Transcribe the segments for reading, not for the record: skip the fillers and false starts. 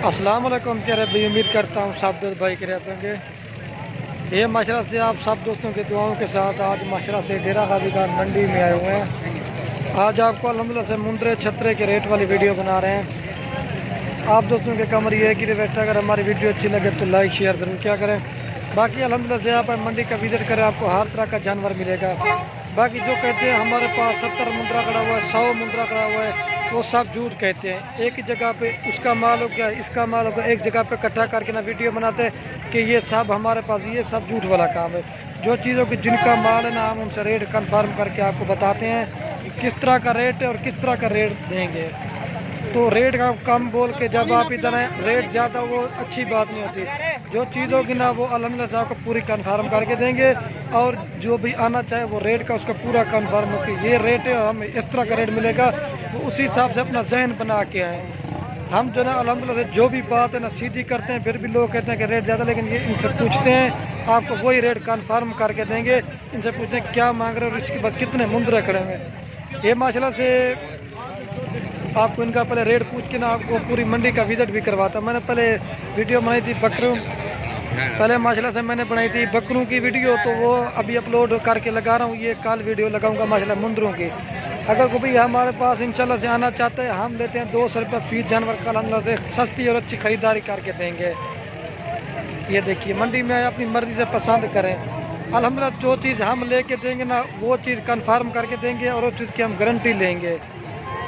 अस्सलाम वालेकुम प्यारे भाई, उम्मीद करता हूँ सब दोस्त भाई के रहते होंगे। ये माशरा से आप सब दोस्तों के दुआओं के साथ आज माशरा से डेरा गाजी खान मंडी में आए हुए हैं। आज आपको अल्हम्दुलिल्लाह से मुंदरे छतरे के रेट वाली वीडियो बना रहे हैं। आप दोस्तों के कमर ये है कि रिक्वेस्ट, अगर हमारी वीडियो अच्छी लगे तो लाइक शेयर ज़रूर क्या करें। बाकी अल्हम्दुलिल्लाह से आप मंडी का विजिट करें, आपको हर तरह का जानवर मिलेगा। बाकी जो कहते हैं हमारे पास 70 मुंद्रा खड़ा हुआ है, 100 मुंद्रा खड़ा हुआ है, वो सब झूठ कहते हैं। एक ही जगह पे उसका माल हो गया, इसका माल हो गया, एक जगह पे इकट्ठा करके ना वीडियो बनाते हैं कि ये सब हमारे पास, ये सब झूठ वाला काम है। जो चीज़ों की जिनका माल है ना, हम उनसे रेट कंफर्म करके आपको बताते हैं कि किस तरह का रेट है और किस तरह का रेट देंगे। तो रेट का कम बोल के जब आप इधर रेट ज़्यादा, वो अच्छी बात नहीं होती। जो चीज़ होगी ना वो अल्हम्दुलिल्लाह से आपको पूरी कंफर्म करके देंगे, और जो भी आना चाहे वो रेट का उसका पूरा कंफर्म हो कि ये रेट है, हमें इस तरह का रेट मिलेगा, तो उसी हिसाब से अपना जहन बना के आएँ। हम जो ना अल्हम्दुलिल्लाह से जो भी बात है ना सीधी करते हैं, फिर भी लोग कहते हैं कि रेट ज़्यादा, लेकिन ये इनसे पूछते हैं, आपको वही रेट कंफर्म करके देंगे। इनसे पूछते हैं क्या मांग रहे हो और इसके बस कितने मुंदरे खड़े हुए। ये माशाल्लाह से आपको इनका पहले रेट पूछ के ना आपको पूरी मंडी का विजिट भी करवाता। मैंने पहले वीडियो बनाई थी बकरों, पहले माशाल्लाह से मैंने बनाई थी बकरों की वीडियो, तो वो अभी अपलोड करके लगा रहा हूँ। ये कल वीडियो लगाऊंगा माशाल्लाह मुंदरों की। अगर कोई भी हमारे पास इंशाल्लाह से आना चाहते हैं, हम लेते हैं 200 रुपये फीस जानवर का, अल्हम्दुलिल्लाह से सस्ती और अच्छी ख़रीदारी करके देंगे। ये देखिए मंडी में अपनी मर्ज़ी से पसंद करें। अल्हम्दुलिल्लाह जो चीज़ हम लेके देंगे ना, वो चीज़ कन्फर्म करके देंगे और उस चीज़ की हम गारंटी लेंगे।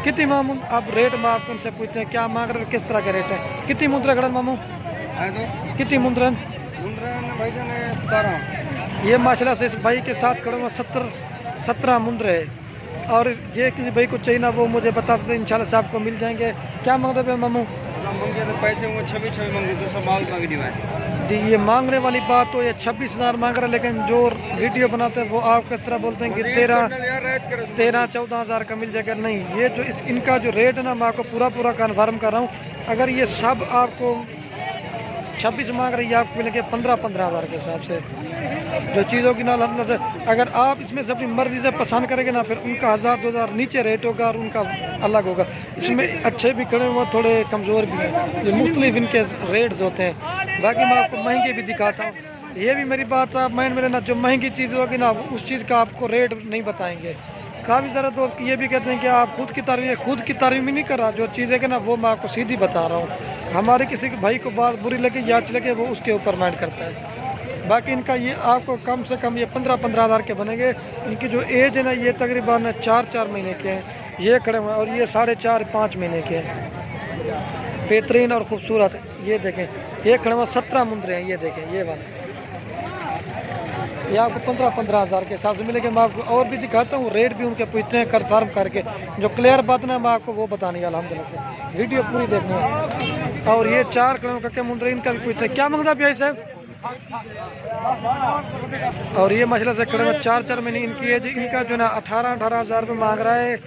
कितनी मामू आप रेट में आप उनसे पूछते हैं क्या मांग रहे हो, किस तरह के रेट है। कितनी मुद्रा खड़ा मामू, कितनी मुद्रा भाई जान 17। ये माशाल्लाह से इस भाई के साथ खड़ा हुआ 17 मुंद्रे है। और ये किसी भाई को चाहिए ना, वो मुझे बता सकते हैं, इंशाल्लाह से आपको मिल जाएंगे। क्या मांगते पे मामू? मंगे तो पैसे वो 26 मांगे, जो सब माल मांगी है जी। ये मांगने वाली बात तो ये 26,000 मांग रहे हैं, लेकिन जो वीडियो बनाते हैं वो आप किस तरह बोलते हैं कि 13-14 हज़ार का मिल जाएगा। नहीं, ये जो इनका जो रेट है ना, मैं आपको पूरा कन्फर्म कर रहा हूँ। अगर ये सब आपको 26 मांग रही है, आपको मिलेंगे 15 हज़ार के हिसाब से। जो चीज़ों की ना अल्हम्दुलिल्लाह से अगर आप इसमें से अपनी मर्ज़ी से पसंद करेंगे ना, फिर उनका 1000-2000 नीचे रेट होगा और उनका अलग होगा। इसमें अच्छे भी खड़े हुए, थोड़े कमज़ोर भी हैं। ये मुख्तलिफ इनके रेट्स होते हैं। बाकी मैं आपको महंगे भी दिखाता हूँ। ये भी मेरी बात आप माइंड में लेना, जो महंगी चीज़ होगी ना, उस चीज़ का आपको रेट नहीं बताएंगे। काफ़ी सारे दोस्त ये भी कहते हैं कि आप खुद की तारीफ ही नहीं कर रहा। जो चीज़ है कि ना, वो मैं आपको सीधी बता रहा हूँ। हमारे किसी के भाई को बात बुरी लगे या अच्छी लगे, वो उसके ऊपर माइंड करता है। बाकी इनका ये आपको कम से कम ये 15 हज़ार के बनेंगे। इनकी जो एज है ना, ये तकरीबन 4 महीने के हैं ये खड़े हुए, और ये 4.5-5 महीने के हैं। बेहतरीन और ख़ूबसूरत। ये देखें, ये खड़े हुए 17 मुंदरे हैं। ये देखें, ये वाले ये आपको 15 हज़ार के हिसाब से मिलेंगे। मैं आपको और भी दिखाता हूँ, रेट भी उनके पूछते हैं कन्फर्म करके। जो क्लियर बात ना, मैं आपको वो बतानी है अल्हम्दुलिल्लाह से। वीडियो पूरी देखनी है। और ये 4 खड़े कक्के मुंदरे, इनका भी पूछते हैं क्या मांगता भाई साहब। और ये माशाल्लाह से खड़े में 4 महीने इनकी एज। इनका जो ना 18 हज़ार रुपये मांग रहा है,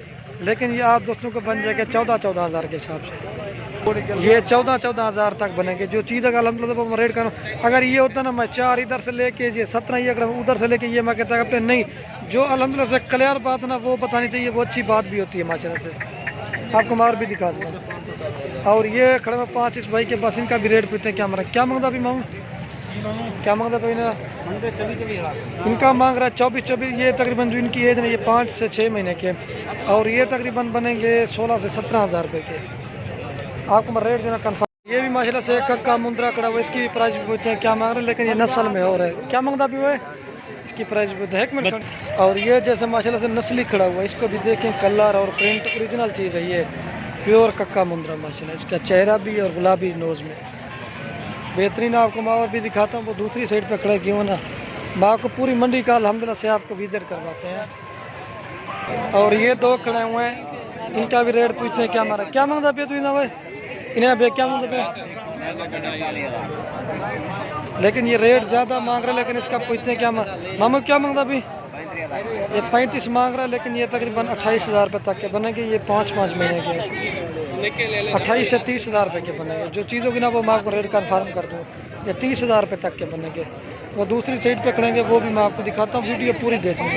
लेकिन ये आप दोस्तों को बन जाएगा 14 हज़ार के हिसाब से। ये 14 हज़ार तक बनेंगे। जो चीज़ है अल्हम्दुलिल्लाह रेट का। अगर ये होता ना, मैं 4 इधर से लेके ये 17 ये उधर से लेके ये मैं कहता है नहीं। जो अल्हम्दुलिल्लाह से क्लियर बात ना, वो बतानी चाहिए, वो अच्छी बात भी होती है माशाल्लाह से। आपको मार भी दिखा दूँगा। और ये खड़े में 5 इस भाई के बस, इनका भी रेट पूछते हैं क्या मांग क्या मांगता अभी मांग क्या मांगता भाई ना? 24 इनका मांग रहा है 24। ये तकरीबन जो इनकी एज है ये 5 से 6 महीने के, और ये तकरीबन बनेंगे 16 से 17 हज़ार रुपये के। आपको मैं रेट देना कन्फर्म। ये भी माशाल्लाह से कक्का मुंद्रा खड़ा हुआ, इसकी भी प्राइस भी पूछते हैं क्या मांग रहे हैं, लेकिन ये नस्ल में हो रहा है। क्या मांगता भी हुआ है, इसकी प्राइस भी है 1 मिनट। और ये जैसे माशाल्लाह से नस्ली खड़ा हुआ है, इसको भी देखें, कलर और प्रिंट ओरिजिनल चीज़ है। ये प्योर कक्का मुंद्रा माशाल्लाह, इसका चेहरा भी और गुलाबी नोज़ में बेहतरीन। आपको मैं और भी दिखाता हूँ, वो दूसरी साइड पे खड़े क्यों ना, मैं आपको पूरी मंडी का अल्हम्दुलिल्लाह से आपको विजिट करवाते हैं। और ये 2 खड़े हुए हैं, इनका भी रेट पूछते हैं क्या मारा क्या मांगता पे तू ना भाई, इन्हें भैया क्या मांगते पे, लेकिन ये रेट ज़्यादा मांग रहे हैं। लेकिन इसका पूछते हैं क्या मामा क्या मांगता अभी। ये 35 मांग रहा है, लेकिन ये तकरीबन 28 हज़ार रुपये तक के बनेंगे। ये 5 महीने के 28 से 30 हज़ार रुपये के बनेंगे। जो चीज़ होगी ना, वो मैं आपको रेट कन्फर्म कर दूँ। ये 30 हज़ार रुपये तक के बनेंगे। तो दूसरी साइड पे खड़ेंगे, वो भी मैं आपको दिखाता हूँ, वीडियो पूरी देखनी।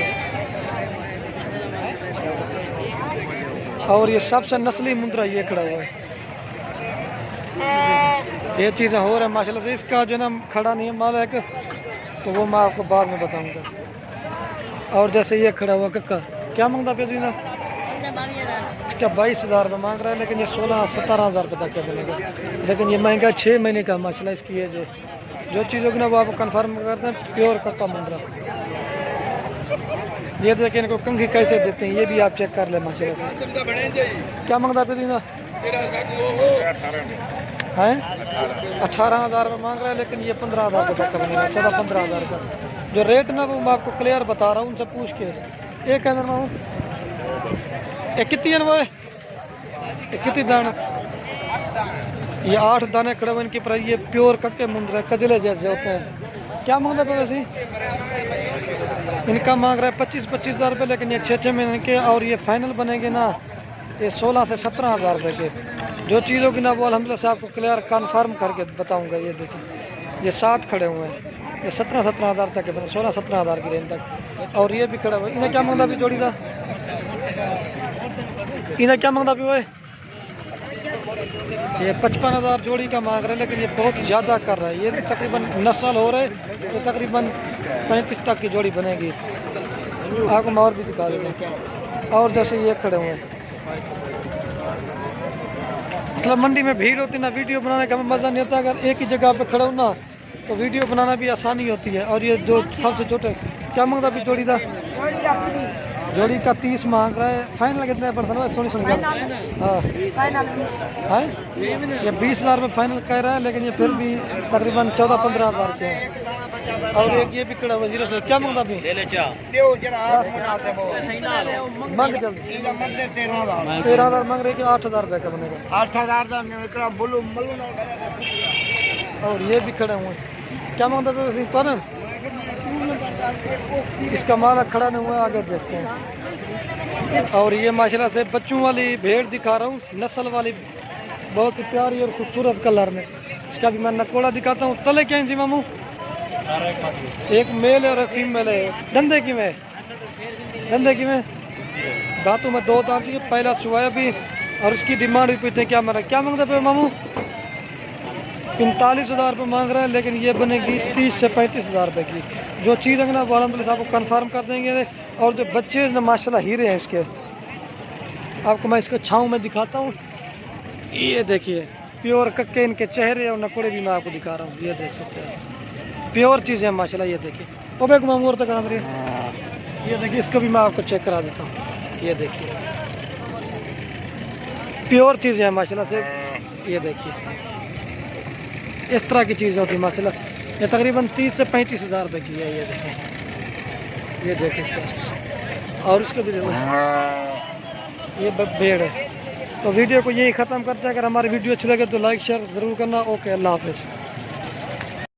और ये सबसे नस्ली मुंद्रा ये खड़ा हुआ है। ये चीज़ें हो रहा है माशाल्लाह से। इसका जो ना खड़ा नहीं है माल है कि, तो वो मैं आपको बाद में बताऊंगा। और जैसे ये खड़ा हुआ कक्का, क्या मांगता पे ना? इसका 22,000 रुपये मांग रहा है, लेकिन ये 16-17 हज़ार रुपये तक का बनेगा। लेकिन ये महंगा 6 महीने का माशाल्लाह इसकी है। जो चीज़ होगी ना वो आपको कन्फर्म करते हैं, प्योर कक्का मुंद्रा। ये देखिए इनको कंघी कैसे देते हैं, ये भी आप चेक कर ले माशाल्लाह से। क्या मांगता पे ना? हैं 18,000 रुपये मांग रहा है, लेकिन ये 15,000 रुपये तक का बनेगा, 14-15,000 का। जो रेट ना वो मैं आपको क्लियर बता रहा हूँ उनसे पूछ के। एक अंदर में एक कितनी है वो, एक कितनी दाना? ये 8 दाने खड़े हुए इनके पर। ये प्योर कक्के मुंद्रे कजले जैसे होते हैं। क्या मांग रहे वैसे? इनका मांग रहा है 25-25 हज़ार रुपये, लेकिन ये 6-6 महीने के। और ये फाइनल बनेंगे ना ये 16 से 17 हज़ार रुपये के। जो चीज़ होगी ना वो अल्हम्दुलिल्लाह से आपको क्लियर कन्फर्म करके बताऊंगा। ये देखिए ये 7 खड़े हुए हैं, ये 17-17 हज़ार तक है, 16-17 हज़ार की रेंज तक। और ये भी खड़ा हुआ है। इन्हें क्या मांगता भी जोड़ी था? इन्हें क्या मांगता भी हुआ है? ये 55,000 जोड़ी का मांग रहे हैं, लेकिन ये बहुत ज़्यादा कर रहा है। ये तकरीबन नस्ल हो रहे तो तकरीबन 35 तक की जोड़ी बनेगी। आपको मैं और भी दिखा देता हूँ। और जैसे ये खड़े हुए हैं, मतलब मंडी में भीड़ होती ना, वीडियो बनाने का मज़ा नहीं होता। अगर एक ही जगह पे खड़ा हो ना तो वीडियो बनाना भी आसानी होती है। और ये जो सबसे छोटे क्या मांगता भी जोड़ी था? जोड़ी का 30 मांग रहा है। फाइनल कितने परसेंट है? सुनी हाँ है ये 20,000 रुपये फाइनल कह रहा है, लेकिन ये फिर भी तकरीबन 14-15 हज़ार के हैं। और एक ये भी खड़ा हुआ 0 से। क्या मांगता भी? मांग जल्दी 13,000 मांग रहे, 8,000 रुपये का बनेगा। 8,000 और ये भी खड़े हुए क्या मांगता भी वैसे? तो इसका माला खड़ा नहीं हुआ, आगे देखते हैं। और ये माशाल्लाह से बच्चों वाली भेड़ दिखा रहा हूँ, नस्ल वाली, बहुत ही प्यारी और खूबसूरत कलर में। इसका भी मैं नकोड़ा दिखाता हूँ। तले क्या इंची मामू? एक मेल है और एक फीमेल है। धंधे की में दांतों में 2 दांत है, पहला सुहाया भी। और इसकी डिमांड भी पूछते हैं क्या मारा? क्या मांगते पे मामू? 45,000 रुपये मांग रहा है, लेकिन ये बनेगी 30 से 35,000 रुपये की। जो चीज़ है ना वो अल्हम्दुलिल्लाह आपको कन्फर्म कर देंगे। और जो बच्चे ना माशाल्लाह हीरे हैं इसके। आपको मैं इसको छाँव में दिखाता हूँ। ये देखिए प्योर कक्के इनके चेहरे और नकोड़े भी मैं आपको दिखा रहा हूँ। ये देख सकते हैं प्योर चीज़ें हैं माशाल्लाह। ये देखिए ओबे को मामूर तक रही। ये देखिए इसको भी मैं आपको चेक करा देता हूँ। ये देखिए प्योर चीज़ें हैं माशाल्लाह से। ये देखिए इस तरह की चीज़ होती है माशाल्लाह। ये तकरीबन 30 से 35 हज़ार रुपये की है। ये देखें, ये देख सकते हैं। और इसको भी देखो, ये भेड़ है। तो वीडियो को यही ख़त्म करते हैं। अगर हमारी वीडियो अच्छी लगे तो लाइक शेयर ज़रूर करना। ओके, अल्लाह हाफ़िज़।